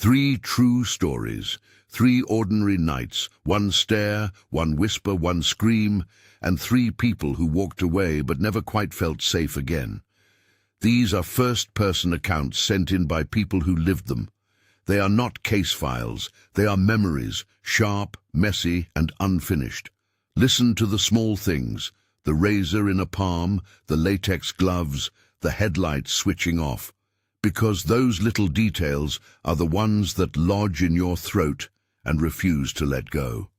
3 true stories, 3 ordinary nights, 1 stare, 1 whisper, 1 scream, and 3 people who walked away but never quite felt safe again. These are first-person accounts sent in by people who lived them. They are not case files, they are memories, sharp, messy, and unfinished. Listen to the small things, the razor in a palm, the latex gloves, the headlights switching off, because those little details are the ones that lodge in your throat and refuse to let go.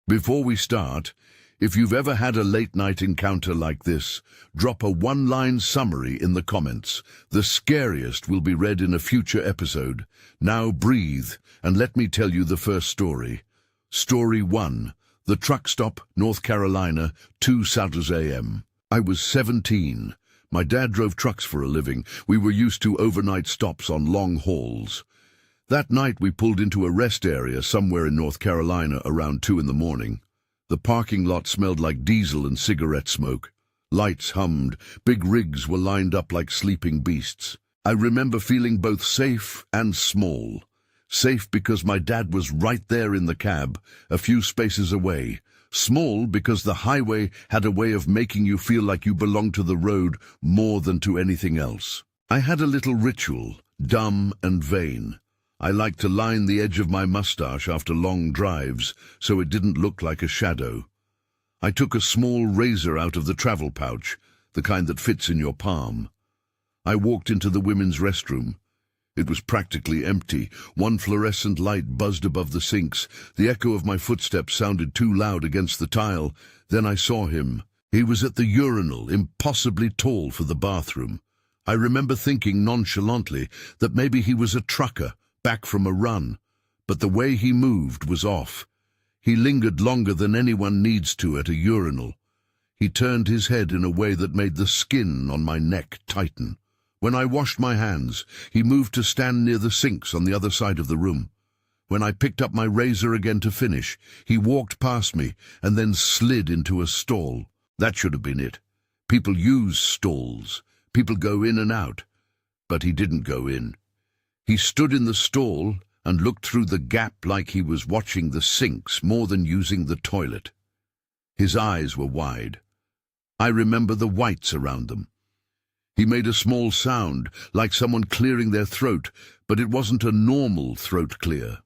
Before we start, if you've ever had a late-night encounter like this, drop a 1-line summary in the comments. The scariest will be read in a future episode. Now breathe, and let me tell you the first story. Story 1. The truck stop, North Carolina, 2 Saturdays a.m. I was 17. My dad drove trucks for a living. We were used to overnight stops on long hauls. That night we pulled into a rest area somewhere in North Carolina around 2 in the morning. The parking lot smelled like diesel and cigarette smoke. Lights hummed, big rigs were lined up like sleeping beasts. I remember feeling both safe and small. Safe because my dad was right there in the cab, a few spaces away. Small because the highway had a way of making you feel like you belonged to the road more than to anything else. I had a little ritual, dumb and vain. I liked to line the edge of my mustache after long drives so it didn't look like a shadow. I took a small razor out of the travel pouch, the kind that fits in your palm. I walked into the women's restroom. It was practically empty. 1 fluorescent light buzzed above the sinks. The echo of my footsteps sounded too loud against the tile. Then I saw him. He was at the urinal, impossibly tall for the bathroom. I remember thinking nonchalantly that maybe he was a trucker, back from a run, but the way he moved was off. He lingered longer than anyone needs to at a urinal. He turned his head in a way that made the skin on my neck tighten. When I washed my hands, he moved to stand near the sinks on the other side of the room. When I picked up my razor again to finish, he walked past me and then slid into a stall. That should have been it. People use stalls. People go in and out. But he didn't go in. He stood in the stall and looked through the gap like he was watching the sinks more than using the toilet. His eyes were wide. I remember the whites around them. He made a small sound, like someone clearing their throat, but it wasn't a normal throat clear.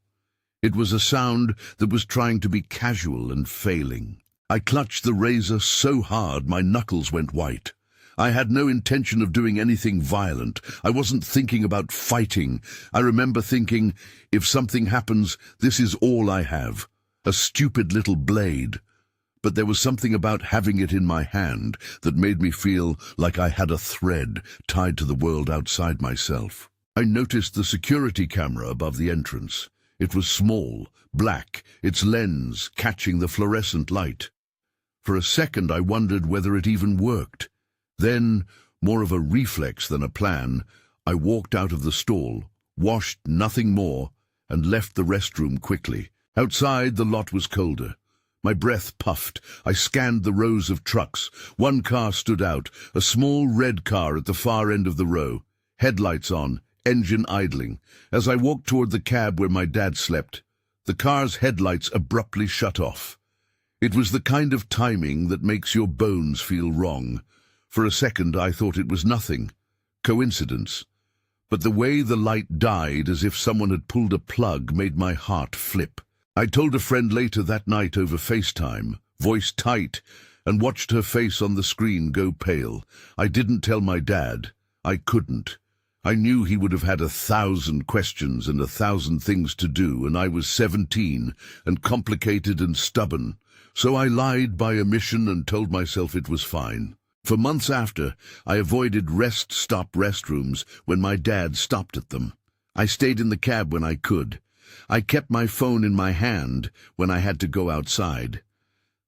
It was a sound that was trying to be casual and failing. I clutched the razor so hard my knuckles went white. I had no intention of doing anything violent. I wasn't thinking about fighting. I remember thinking, if something happens, this is all I have. A stupid little blade. But there was something about having it in my hand that made me feel like I had a thread tied to the world outside myself. I noticed the security camera above the entrance. It was small, black, its lens catching the fluorescent light. For a second I wondered whether it even worked. Then, more of a reflex than a plan, I walked out of the stall, washed nothing more, and left the restroom quickly. Outside, the lot was colder. My breath puffed. I scanned the rows of trucks. 1 car stood out, a small red car at the far end of the row. Headlights on, engine idling. As I walked toward the cab where my dad slept, the car's headlights abruptly shut off. It was the kind of timing that makes your bones feel wrong. For a second I thought it was nothing. Coincidence. But the way the light died as if someone had pulled a plug made my heart flip. I told a friend later that night over FaceTime, voice tight, and watched her face on the screen go pale. I didn't tell my dad. I couldn't. I knew he would have had 1,000 questions and 1,000 things to do, and I was 17 and complicated and stubborn. So I lied by omission and told myself it was fine. For months after, I avoided rest-stop restrooms when my dad stopped at them. I stayed in the cab when I could. I kept my phone in my hand when I had to go outside.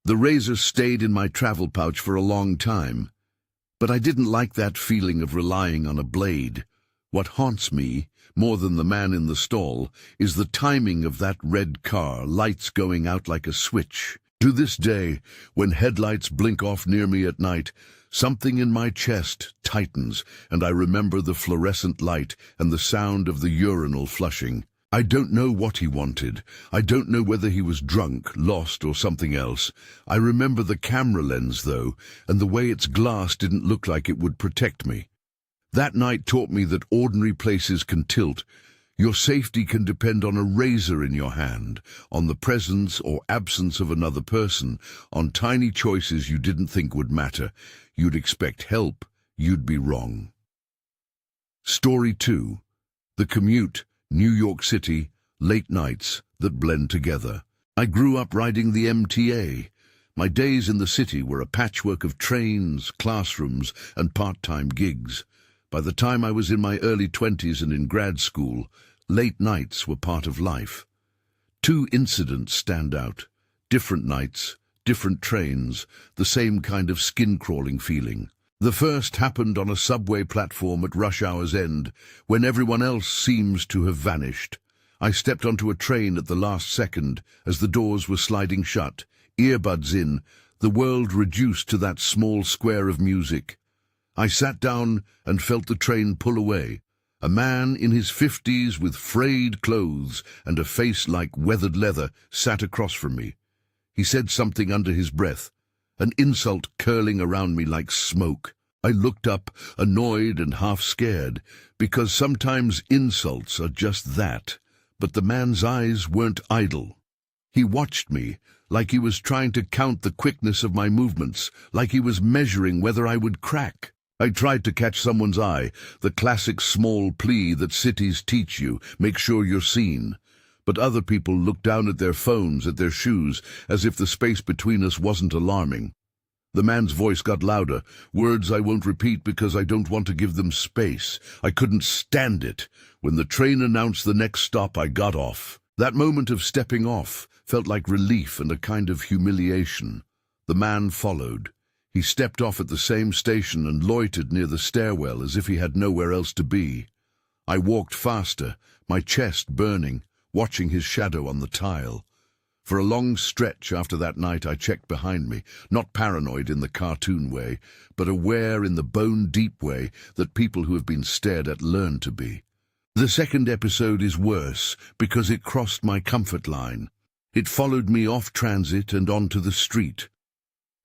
The razor stayed in my travel pouch for a long time, but I didn't like that feeling of relying on a blade. What haunts me, more than the man in the stall, is the timing of that red car, lights going out like a switch. To this day, when headlights blink off near me at night, something in my chest tightens, and I remember the fluorescent light and the sound of the urinal flushing. I don't know what he wanted. I don't know whether he was drunk, lost, or something else. I remember the camera lens, though, and the way its glass didn't look like it would protect me. That night taught me that ordinary places can tilt. Your safety can depend on a razor in your hand, on the presence or absence of another person, on tiny choices you didn't think would matter. You'd expect help. You'd be wrong. Story 2. The Commute, New York City, late nights that blend together. I grew up riding the MTA. My days in the city were a patchwork of trains, classrooms, and part-time gigs. By the time I was in my early 20s and in grad school, late nights were part of life. 2 incidents stand out. Different nights, different trains, the same kind of skin-crawling feeling. The first happened on a subway platform at rush hour's end, when everyone else seems to have vanished. I stepped onto a train at the last second, as the doors were sliding shut, earbuds in, the world reduced to that small square of music. I sat down and felt the train pull away. A man in his 50s with frayed clothes and a face like weathered leather sat across from me. He said something under his breath, an insult curling around me like smoke. I looked up, annoyed and half scared, because sometimes insults are just that. But the man's eyes weren't idle. He watched me, like he was trying to count the quickness of my movements, like he was measuring whether I would crack. I tried to catch someone's eye, the classic small plea that cities teach you, make sure you're seen. But other people looked down at their phones, at their shoes, as if the space between us wasn't alarming. The man's voice got louder, words I won't repeat because I don't want to give them space. I couldn't stand it. When the train announced the next stop, I got off. That moment of stepping off felt like relief and a kind of humiliation. The man followed. He stepped off at the same station and loitered near the stairwell as if he had nowhere else to be. I walked faster, my chest burning, watching his shadow on the tile. For a long stretch after that night I checked behind me, not paranoid in the cartoon way, but aware in the bone-deep way that people who have been stared at learn to be. The second episode is worse because it crossed my comfort line. It followed me off transit and onto the street.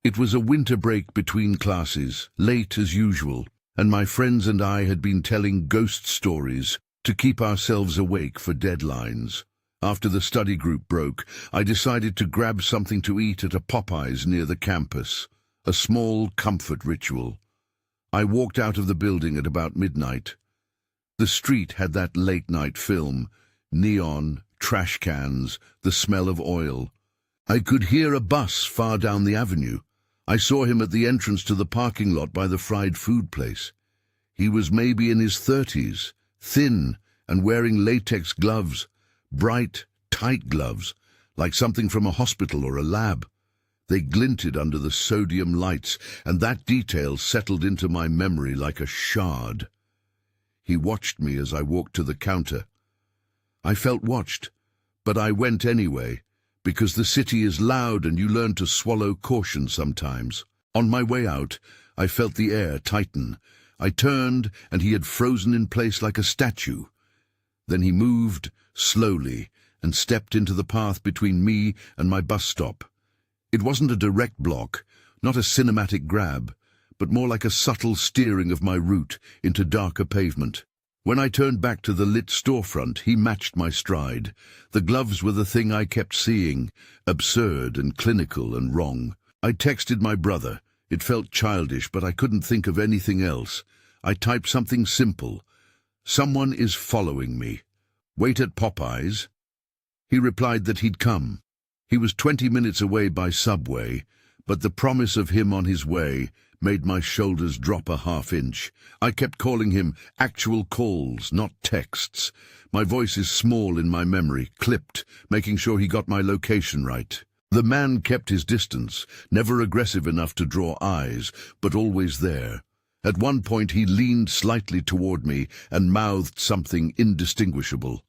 It was a winter break between classes, late as usual, and my friends and I had been telling ghost stories to keep ourselves awake for deadlines. After the study group broke, I decided to grab something to eat at a Popeyes near the campus, a small comfort ritual. I walked out of the building at about midnight. The street had that late-night film, neon, trash cans, the smell of oil. I could hear a bus far down the avenue. I saw him at the entrance to the parking lot by the fried food place. He was maybe in his 30s, thin and wearing latex gloves, bright, tight gloves, like something from a hospital or a lab. They glinted under the sodium lights, and that detail settled into my memory like a shard. He watched me as I walked to the counter. I felt watched, but I went anyway, because the city is loud and you learn to swallow caution sometimes. On my way out, I felt the air tighten. I turned, and he had frozen in place like a statue. Then he moved, slowly, and stepped into the path between me and my bus stop. It wasn't a direct block, not a cinematic grab, but more like a subtle steering of my route into darker pavement. When I turned back to the lit storefront, he matched my stride. The gloves were the thing I kept seeing, absurd and clinical and wrong. I texted my brother. It felt childish, but I couldn't think of anything else. I typed something simple. Someone is following me. Wait at Popeyes? He replied that he'd come. He was 20 minutes away by subway, but the promise of him on his way made my shoulders drop a half-inch. I kept calling him actual calls, not texts. My voice is small in my memory, clipped, making sure he got my location right. The man kept his distance, never aggressive enough to draw eyes, but always there. At one point he leaned slightly toward me and mouthed something indistinguishable.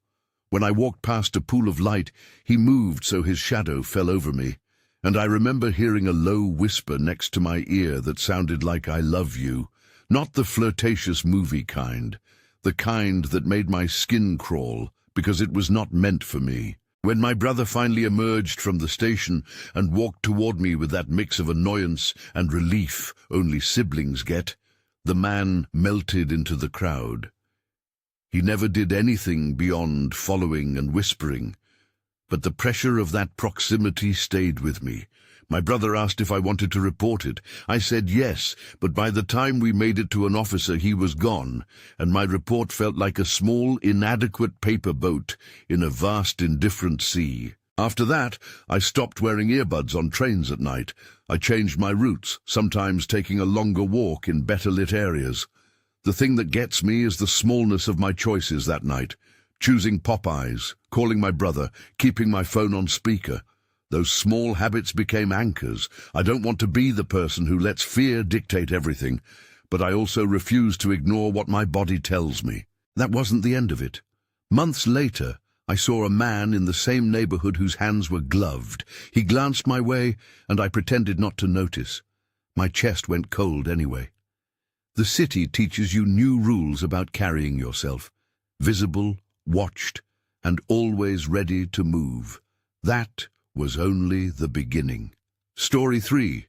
When I walked past a pool of light, he moved so his shadow fell over me. And I remember hearing a low whisper next to my ear that sounded like "I love you," not the flirtatious movie kind, the kind that made my skin crawl because it was not meant for me. When my brother finally emerged from the station and walked toward me with that mix of annoyance and relief only siblings get, the man melted into the crowd. He never did anything beyond following and whispering, but the pressure of that proximity stayed with me. My brother asked if I wanted to report it. I said yes, but by the time we made it to an officer, he was gone, and my report felt like a small, inadequate paper boat in a vast, indifferent sea. After that, I stopped wearing earbuds on trains at night. I changed my routes, sometimes taking a longer walk in better-lit areas. The thing that gets me is the smallness of my choices that night. Choosing Popeyes, calling my brother, keeping my phone on speaker. Those small habits became anchors. I don't want to be the person who lets fear dictate everything, but I also refuse to ignore what my body tells me. That wasn't the end of it. Months later, I saw a man in the same neighborhood whose hands were gloved. He glanced my way, and I pretended not to notice. My chest went cold anyway. The city teaches you new rules about carrying yourself. Visible, watched, and always ready to move. That was only the beginning. Story 3.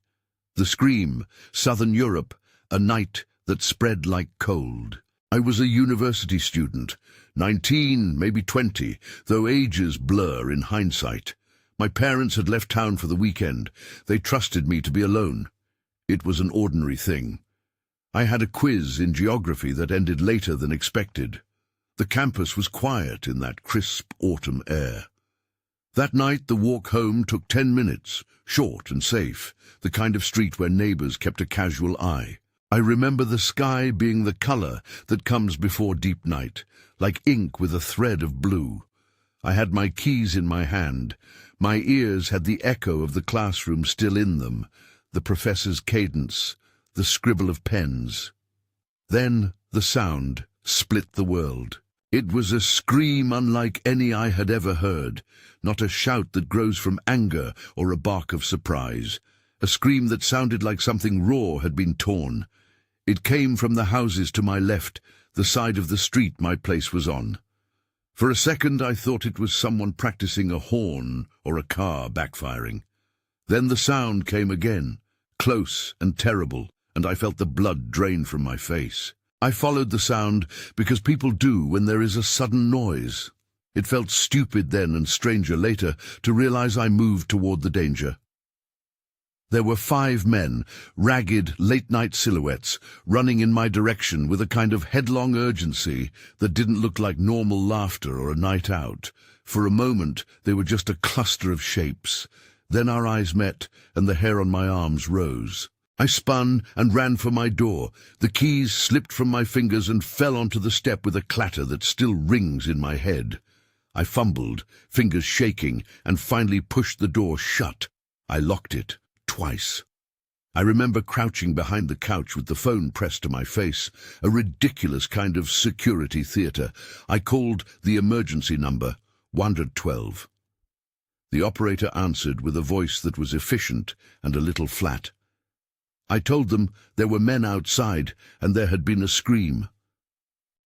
The Scream, Southern Europe, a night that spread like cold. I was a university student, 19, maybe 20, though ages blur in hindsight. My parents had left town for the weekend. They trusted me to be alone. It was an ordinary thing. I had a quiz in geography that ended later than expected. The campus was quiet in that crisp autumn air. That night the walk home took 10 minutes, short and safe, the kind of street where neighbors kept a casual eye. I remember the sky being the color that comes before deep night, like ink with a thread of blue. I had my keys in my hand. My ears had the echo of the classroom still in them, the professor's cadence, the scribble of pens. Then the sound split the world. It was a scream unlike any I had ever heard, not a shout that grows from anger or a bark of surprise, a scream that sounded like something raw had been torn. It came from the houses to my left, the side of the street my place was on. For a second I thought it was someone practicing a horn or a car backfiring. Then the sound came again, close and terrible, and I felt the blood drain from my face. I followed the sound because people do when there is a sudden noise. It felt stupid then and stranger later to realize I moved toward the danger. There were 5 men, ragged, late-night silhouettes, running in my direction with a kind of headlong urgency that didn't look like normal laughter or a night out. For a moment, they were just a cluster of shapes. Then our eyes met, and the hair on my arms rose. I spun and ran for my door. The keys slipped from my fingers and fell onto the step with a clatter that still rings in my head. I fumbled, fingers shaking, and finally pushed the door shut. I locked it, twice. I remember crouching behind the couch with the phone pressed to my face, a ridiculous kind of security theater. I called the emergency number, 112. The operator answered with a voice that was efficient and a little flat. I told them there were men outside and there had been a scream.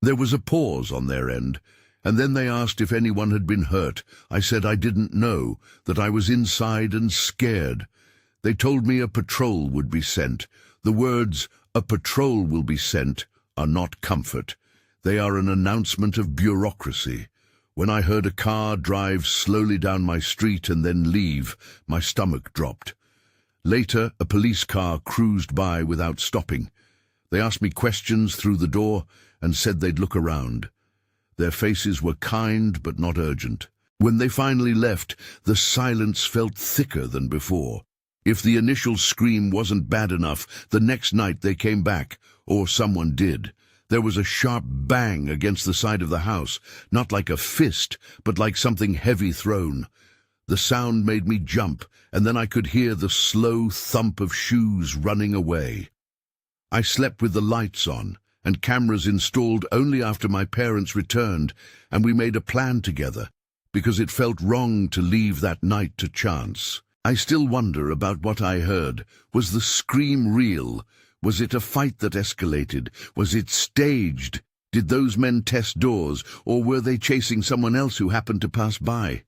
There was a pause on their end, and then they asked if anyone had been hurt. I said I didn't know, that I was inside and scared. They told me a patrol would be sent. The words, "a patrol will be sent," are not comfort. They are an announcement of bureaucracy. When I heard a car drive slowly down my street and then leave, my stomach dropped. Later, a police car cruised by without stopping. They asked me questions through the door and said they'd look around. Their faces were kind but not urgent. When they finally left, the silence felt thicker than before. If the initial scream wasn't bad enough, the next night they came back, or someone did. There was a sharp bang against the side of the house, not like a fist, but like something heavy thrown. The sound made me jump, and then I could hear the slow thump of shoes running away. I slept with the lights on, and cameras installed only after my parents returned, and we made a plan together, because it felt wrong to leave that night to chance. I still wonder about what I heard. Was the scream real? Was it a fight that escalated? Was it staged? Did those men test doors, or were they chasing someone else who happened to pass by?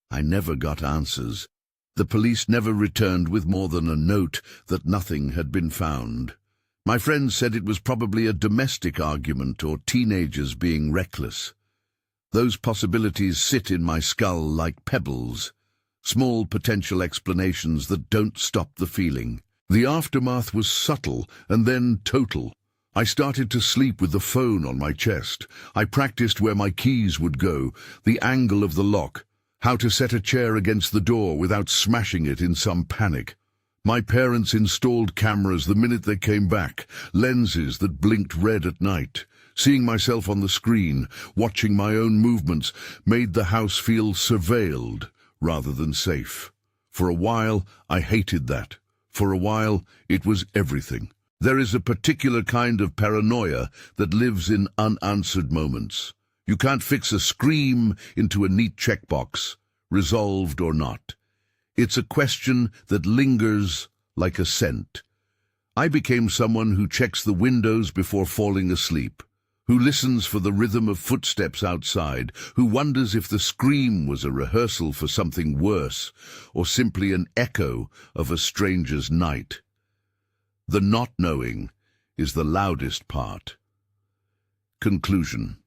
I never got answers. The police never returned with more than a note that nothing had been found. My friends said it was probably a domestic argument or teenagers being reckless. Those possibilities sit in my skull like pebbles, small potential explanations that don't stop the feeling. The aftermath was subtle and then total. I started to sleep with the phone on my chest. I practiced where my keys would go, the angle of the lock, how to set a chair against the door without smashing it in some panic. My parents installed cameras the minute they came back, lenses that blinked red at night. Seeing myself on the screen, watching my own movements, made the house feel surveilled rather than safe. For a while, I hated that. For a while, it was everything. There is a particular kind of paranoia that lives in unanswered moments. You can't fix a scream into a neat checkbox, resolved or not. It's a question that lingers like a scent. I became someone who checks the windows before falling asleep, who listens for the rhythm of footsteps outside, who wonders if the scream was a rehearsal for something worse, or simply an echo of a stranger's night. The not knowing is the loudest part. Conclusion.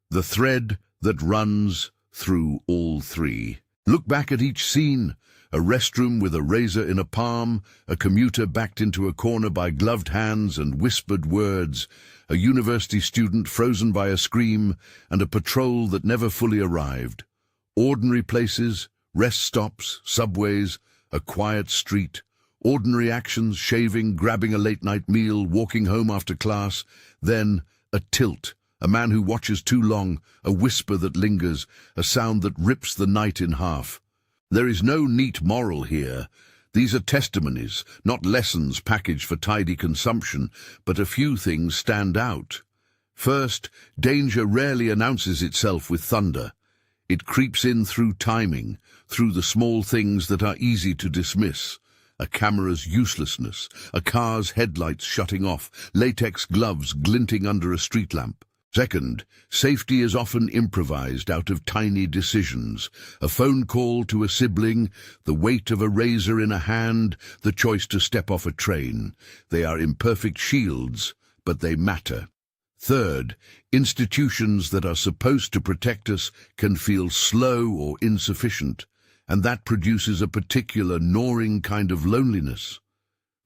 The thread that runs through all three. Look back at each scene. A restroom with a razor in a palm, a commuter backed into a corner by gloved hands and whispered words, a university student frozen by a scream, and a patrol that never fully arrived. Ordinary places, rest stops, subways, a quiet street. Ordinary actions, shaving, grabbing a late-night meal, walking home after class. Then a tilt, a man who watches too long, a whisper that lingers, a sound that rips the night in half. There is no neat moral here. These are testimonies, not lessons packaged for tidy consumption, but a few things stand out. First, danger rarely announces itself with thunder. It creeps in through timing, through the small things that are easy to dismiss. A camera's uselessness, a car's headlights shutting off, latex gloves glinting under a street lamp. Second, safety is often improvised out of tiny decisions. A phone call to a sibling, the weight of a razor in a hand, the choice to step off a train. They are imperfect shields, but they matter. Third, institutions that are supposed to protect us can feel slow or insufficient, and that produces a particular gnawing kind of loneliness.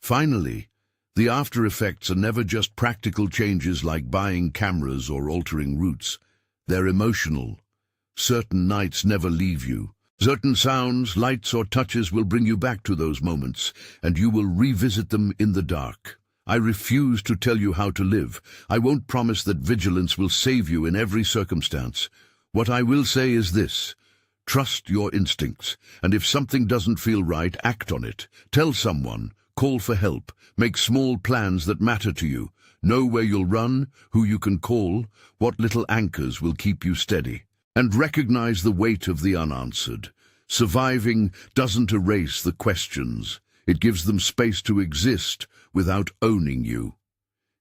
Finally, the after effects are never just practical changes like buying cameras or altering routes. They're emotional. Certain nights never leave you. Certain sounds, lights, or touches will bring you back to those moments, and you will revisit them in the dark. I refuse to tell you how to live. I won't promise that vigilance will save you in every circumstance. What I will say is this: trust your instincts, and if something doesn't feel right, act on it. Tell someone. Call for help. Make small plans that matter to you. Know where you'll run, who you can call, what little anchors will keep you steady. And recognize the weight of the unanswered. Surviving doesn't erase the questions. It gives them space to exist without owning you.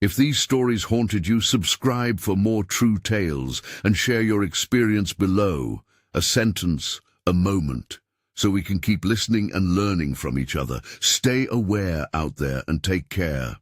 If these stories haunted you, subscribe for more true tales and share your experience below. A sentence, a moment, so we can keep listening and learning from each other. Stay aware out there and take care.